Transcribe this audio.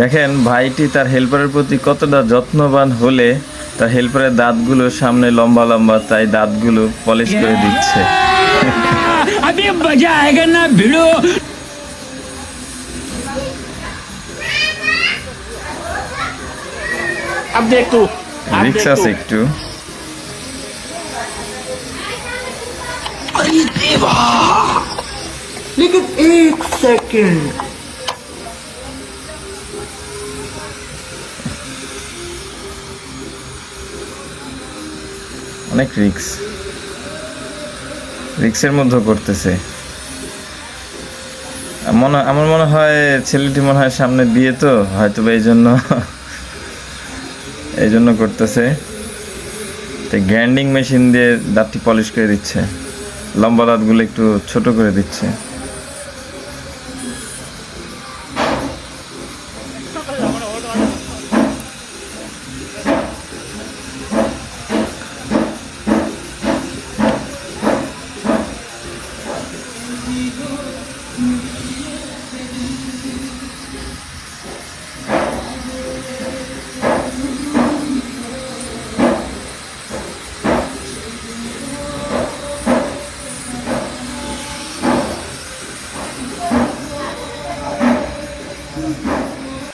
দেখেন ভাইটি তার হেল্পারের প্রতি কতটা যত্নবান হলে তার হেল্পারের দাঁতগুলো সামনে লম্বা লম্বা, তাই দাঁতগুলো পলিশ করে দিচ্ছে। अभी मजा आएगा ना भिड़ो। अब देख तू, अब রিক্স देख আছে तू। একটু। अरे देवा, लेकिन एक सेकंड। অনেক রিক্সের মধ্যে করতেছে। আমার মনে হয় ছেলেটি মনে হয় সামনে বিয়ে, তো হয়তো এই জন্য করতেছে। তো গ্রাইন্ডিং মেশিন দিয়ে দাঁতটি পলিশ করে দিচ্ছে, লম্বা দাঁতগুলো একটু ছোট করে দিচ্ছে।